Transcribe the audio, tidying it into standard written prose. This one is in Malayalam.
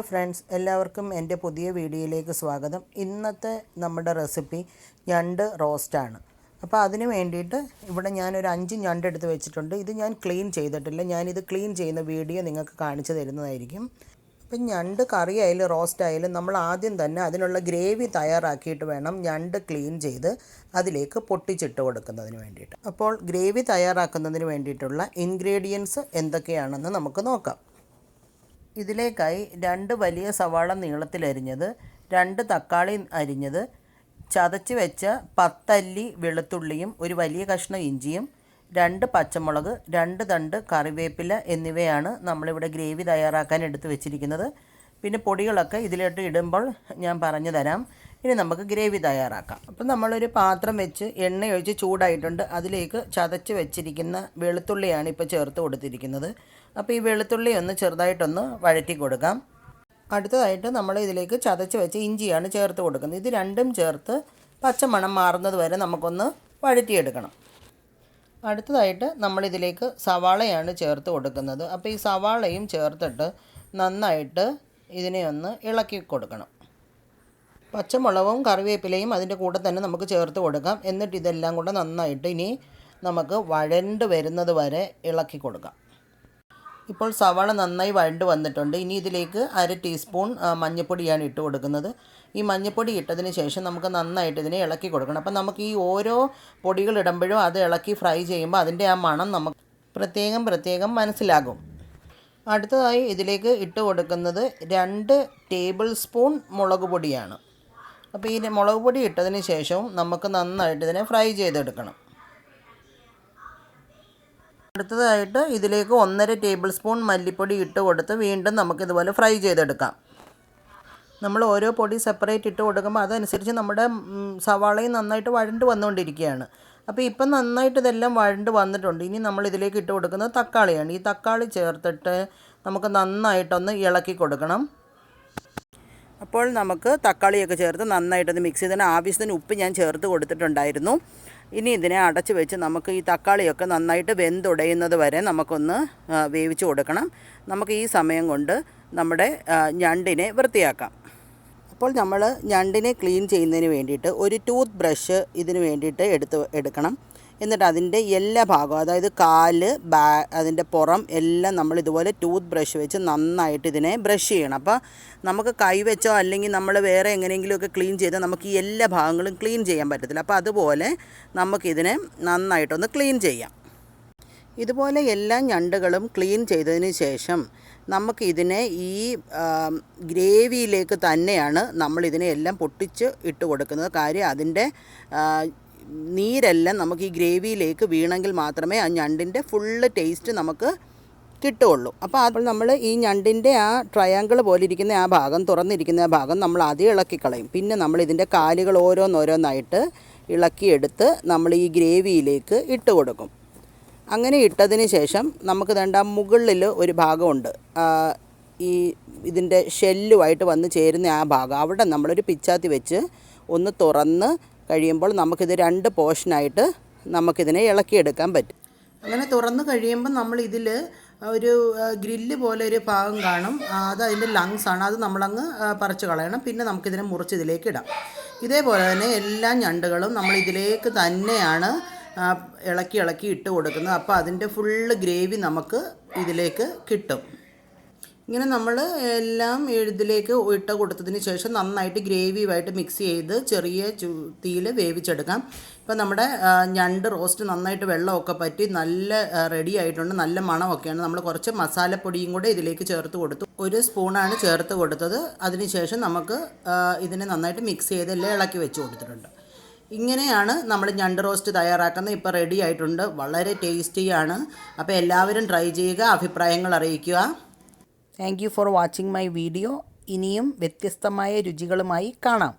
ഫ്രണ്ട്സ്, എല്ലാവർക്കും എൻ്റെ പുതിയ വീഡിയോയിലേക്ക് സ്വാഗതം. ഇന്നത്തെ നമ്മുടെ റെസിപ്പി ഞണ്ട് റോസ്റ്റാണ്. അപ്പോൾ അതിന് വേണ്ടിയിട്ട് ഇവിടെ ഞാനൊരു 5 ഞണ്ട് എടുത്ത് വെച്ചിട്ടുണ്ട്. ഇത് ഞാൻ ക്ലീൻ ചെയ്തിട്ടില്ല. ഞാനിത് ക്ലീൻ ചെയ്യുന്ന വീഡിയോ നിങ്ങൾക്ക് കാണിച്ചു തരുന്നതായിരിക്കും. അപ്പം ഞണ്ട് കറി ആയാലും റോസ്റ്റ് ആയാലും നമ്മൾ ആദ്യം തന്നെ അതിനുള്ള ഗ്രേവി തയ്യാറാക്കിയിട്ട് വേണം ഞണ്ട് ക്ലീൻ ചെയ്ത് അതിലേക്ക് പൊട്ടിച്ചിട്ട് കൊടുക്കുന്നതിന് വേണ്ടിയിട്ട്. അപ്പോൾ ഗ്രേവി തയ്യാറാക്കുന്നതിന് വേണ്ടിയിട്ടുള്ള ഇൻഗ്രീഡിയൻസ് എന്തൊക്കെയാണെന്ന് നമുക്ക് നോക്കാം. ഇതിലേക്കായി 2 വലിയ സവാള നീളത്തിലരിഞ്ഞത്, 2 തക്കാളി അരിഞ്ഞത്, ചതച്ച് വെച്ച 10 അല്ലി വെളുത്തുള്ളിയും ഒരു വലിയ കഷ്ണം ഇഞ്ചിയും, 2 പച്ചമുളക്, 2 തണ്ട് കറിവേപ്പില എന്നിവയാണ് നമ്മളിവിടെ ഗ്രേവി തയ്യാറാക്കാൻ എടുത്ത് വെച്ചിരിക്കുന്നത്. പിന്നെ പൊടികളൊക്കെ ഇതിലോട്ട് ഇടുമ്പോൾ ഞാൻ പറഞ്ഞു തരാം. ഇനി നമുക്ക് ഗ്രേവി തയ്യാറാക്കാം. അപ്പം നമ്മളൊരു പാത്രം വെച്ച് എണ്ണ ഒഴിച്ച് ചൂടായിട്ടുണ്ട്. അതിലേക്ക് ചതച്ച് വെച്ചിരിക്കുന്ന വെളുത്തുള്ളിയാണ് ഇപ്പോൾ ചേർത്ത് കൊടുത്തിരിക്കുന്നത്. അപ്പോൾ ഈ വെളുത്തുള്ളി ഒന്ന് ചെറുതായിട്ടൊന്ന് വഴറ്റി കൊടുക്കാം. അടുത്തതായിട്ട് നമ്മൾ ഇതിലേക്ക് ചതച്ച് വെച്ച് ഇഞ്ചിയാണ് ചേർത്ത് കൊടുക്കുന്നത്. ഇത് രണ്ടും ചേർത്ത് പച്ചമണം മാറുന്നത് വരെ നമുക്കൊന്ന് വഴറ്റിയെടുക്കണം. അടുത്തതായിട്ട് നമ്മളിതിലേക്ക് സവാളയാണ് ചേർത്ത് കൊടുക്കുന്നത്. അപ്പോൾ ഈ സവാളയും ചേർത്തിട്ട് നന്നായിട്ട് ഇതിനെ ഒന്ന് ഇളക്കി കൊടുക്കണം. പച്ചമുളകും കറിവേപ്പിലയും അതിൻ്റെ കൂടെ തന്നെ നമുക്ക് ചേർത്ത് കൊടുക്കാം. എന്നിട്ട് ഇതെല്ലാം കൂടെ നന്നായിട്ട് ഇനി നമുക്ക് വഴണ്ട് വരുന്നത് വരെ ഇളക്കി കൊടുക്കാം. ഇപ്പോൾ സവാള നന്നായി വഴണ്ട് വന്നിട്ടുണ്ട്. ഇനി ഇതിലേക്ക് 1/2 ടീസ്പൂൺ മഞ്ഞൾപ്പൊടിയാണ് ഇട്ട് കൊടുക്കുന്നത്. ഈ മഞ്ഞൾപ്പൊടി ഇട്ടതിന് ശേഷം നമുക്ക് നന്നായിട്ട് ഇതിനെ ഇളക്കി കൊടുക്കണം. അപ്പം നമുക്ക് ഈ ഓരോ പൊടികൾ ഇടുമ്പോഴും അത് ഇളക്കി ഫ്രൈ ചെയ്യുമ്പോൾ അതിൻ്റെ ആ മണം നമുക്ക് പ്രത്യേകം മനസ്സിലാകും. അടുത്തതായി ഇതിലേക്ക് ഇട്ട് കൊടുക്കുന്നത് 2 ടേബിൾ സ്പൂൺ മുളക് പൊടിയാണ്. അപ്പോൾ ഈ മുളക് പൊടി ഇട്ടതിന് ശേഷവും നമുക്ക് നന്നായിട്ട് ഇതിനെ ഫ്രൈ ചെയ്തെടുക്കണം. അടുത്തതായിട്ട് ഇതിലേക്ക് 1/2 ടേബിൾ സ്പൂൺ മല്ലിപ്പൊടി ഇട്ട് കൊടുത്ത് വീണ്ടും നമുക്കിതുപോലെ ഫ്രൈ ചെയ്തെടുക്കാം. നമ്മൾ ഓരോ പൊടി സെപ്പറേറ്റ് ഇട്ട് കൊടുക്കുമ്പോൾ അതനുസരിച്ച് നമ്മുടെ സവാളയും നന്നായിട്ട് വഴണ്ട് വന്നുകൊണ്ടിരിക്കുകയാണ്. അപ്പോൾ ഇപ്പം നന്നായിട്ട് ഇതെല്ലാം വഴണ്ട് വന്നിട്ടുണ്ട്. ഇനി നമ്മൾ ഇതിലേക്ക് ഇട്ട് കൊടുക്കുന്നത് തക്കാളിയാണ്. ഈ തക്കാളി ചേർത്തിട്ട് നമുക്ക് നന്നായിട്ടൊന്ന് ഇളക്കി കൊടുക്കണം. അപ്പോൾ നമുക്ക് തക്കാളിയൊക്കെ ചേർത്ത് നന്നായിട്ടൊന്ന് മിക്സ് ചെയ്തതിന് ആവശ്യത്തിന് ഉപ്പ് ഞാൻ ചേർത്ത് കൊടുത്തിട്ടുണ്ടായിരുന്നു. ഇനി ഇതിനെ അടച്ച് വെച്ച് നമുക്ക് ഈ തക്കാളിയൊക്കെ നന്നായിട്ട് വെന്തുടയുന്നത് വരെ നമുക്കൊന്ന് വേവിച്ച് കൊടുക്കണം. നമുക്ക് ഈ സമയം കൊണ്ട് നമ്മുടെ ഞണ്ടിനെ വൃത്തിയാക്കാം. അപ്പോൾ നമ്മൾ ഞണ്ടിനെ ക്ലീൻ ചെയ്യുന്നതിന് വേണ്ടിയിട്ട് ഒരു ടൂത്ത് ബ്രഷ് ഇതിന് വേണ്ടിയിട്ട് എടുക്കണം. എന്നിട്ട് അതിൻ്റെ എല്ലാ ഭാഗവും, അതായത് കാല്, അതിൻ്റെ പുറം എല്ലാം നമ്മൾ ഇതുപോലെ ടൂത്ത് ബ്രഷ് വെച്ച് നന്നായിട്ട് ഇതിനെ ബ്രഷ് ചെയ്യണം. അപ്പോൾ നമുക്ക് കൈവച്ചോ അല്ലെങ്കിൽ നമ്മൾ വേറെ എങ്ങനെയെങ്കിലുമൊക്കെ ക്ലീൻ ചെയ്താൽ നമുക്ക് ഈ എല്ലാ ഭാഗങ്ങളും ക്ലീൻ ചെയ്യാൻ പറ്റത്തില്ല. അപ്പോൾ അതുപോലെ നമുക്കിതിനെ നന്നായിട്ടൊന്ന് ക്ലീൻ ചെയ്യാം. ഇതുപോലെ എല്ലാ ഞണ്ടുകളും ക്ലീൻ ചെയ്തതിന് ശേഷം നമുക്കിതിനെ ഈ ഗ്രേവിയിലേക്ക് തന്നെയാണ് നമ്മളിതിനെ എല്ലാം പൊട്ടിച്ച് ഇട്ട് കൊടുക്കുന്നത്. കാര്യം അതിൻ്റെ നീരെല്ലാം നമുക്ക് ഈ ഗ്രേവിയിലേക്ക് വീണെങ്കിൽ മാത്രമേ ആ ഞണ്ടിൻ്റെ ഫുള്ള് ടേസ്റ്റ് നമുക്ക് കിട്ടുകയുള്ളൂ. അപ്പോൾ നമ്മൾ ഈ ഞണ്ടിൻ്റെ ആ ട്രയാങ്കിൾ പോലെ ഇരിക്കുന്ന ആ ഭാഗം, തുറന്നിരിക്കുന്ന ആ ഭാഗം നമ്മൾ ആദ്യം ഇളക്കിക്കളയും. പിന്നെ നമ്മൾ ഇതിൻ്റെ കാലുകൾ ഓരോന്നോരോന്നായിട്ട് ഇളക്കിയെടുത്ത് നമ്മൾ ഈ ഗ്രേവിയിലേക്ക് ഇട്ട് കൊടുക്കും. അങ്ങനെ ഇട്ടതിന് ശേഷം നമുക്ക് വേണ്ട മുകളിൽ ഒരു ഭാഗമുണ്ട്, ഈ ഇതിൻ്റെ ഷെല്ലുമായിട്ട് വന്ന് ചേരുന്ന ആ ഭാഗം, അവിടെ നമ്മളൊരു പിച്ചാത്തി വെച്ച് ഒന്ന് തുറന്ന് കഴിയുമ്പോൾ നമുക്കിത് 2 പോർഷനായിട്ട് നമുക്കിതിനെ ഇളക്കിയെടുക്കാൻ പറ്റും. അങ്ങനെ തുറന്ന് കഴിയുമ്പോൾ നമ്മളിതിൽ ഒരു ഗ്രില്ല് പോലെ ഒരു ഭാഗം കാണും. അത് അതിൻ്റെ ലങ്സാണ്. അത് നമ്മളങ്ങ് പറിച്ച് കളയണം. പിന്നെ നമുക്കിതിനെ മുറിച്ച് ഇതിലേക്ക് ഇടാം. ഇതേപോലെ തന്നെ എല്ലാ ഞണ്ടുകളും നമ്മളിതിലേക്ക് തന്നെയാണ് ഇളക്കി ഇട്ട് കൊടുക്കുന്നത്. അപ്പോൾ അതിൻ്റെ ഫുള്ള് ഗ്രേവി നമുക്ക് ഇതിലേക്ക് കിട്ടും. ഇങ്ങനെ നമ്മൾ എല്ലാം ഇതിലേക്ക് ഇട്ട് കൊടുത്തതിന് ശേഷം നന്നായിട്ട് ഗ്രേവിയുമായിട്ട് മിക്സ് ചെയ്ത് ചെറിയ തീയിൽ വേവിച്ചെടുക്കാം. ഇപ്പോൾ നമ്മുടെ ഞണ്ട് റോസ്റ്റ് നന്നായിട്ട് വെള്ളമൊക്കെ പറ്റി നല്ല റെഡി ആയിട്ടുണ്ട്. നല്ല മണമൊക്കെയാണ്. നമ്മൾ കുറച്ച് മസാലപ്പൊടിയും കൂടെ ഇതിലേക്ക് ചേർത്ത് കൊടുത്തു. 1 സ്പൂണാണ് ചേർത്ത് കൊടുത്തത്. അതിനുശേഷം നമുക്ക് ഇതിനെ നന്നായിട്ട് മിക്സ് ചെയ്ത് എല്ലാം ഇളക്കി വെച്ച് കൊടുത്തിട്ടുണ്ട്. ഇങ്ങനെയാണ് നമ്മൾ ഞണ്ട് റോസ്റ്റ് തയ്യാറാക്കുന്നത്. ഇപ്പോൾ റെഡി ആയിട്ടുണ്ട്. വളരെ ടേസ്റ്റിയാണ്. അപ്പോൾ എല്ലാവരും ട്രൈ ചെയ്യുക, അഭിപ്രായങ്ങൾ അറിയിക്കുക. Thank you for watching my video. ഇനിയും വ്യത്യസ്തമായ രുചികളുമായി കാണാം.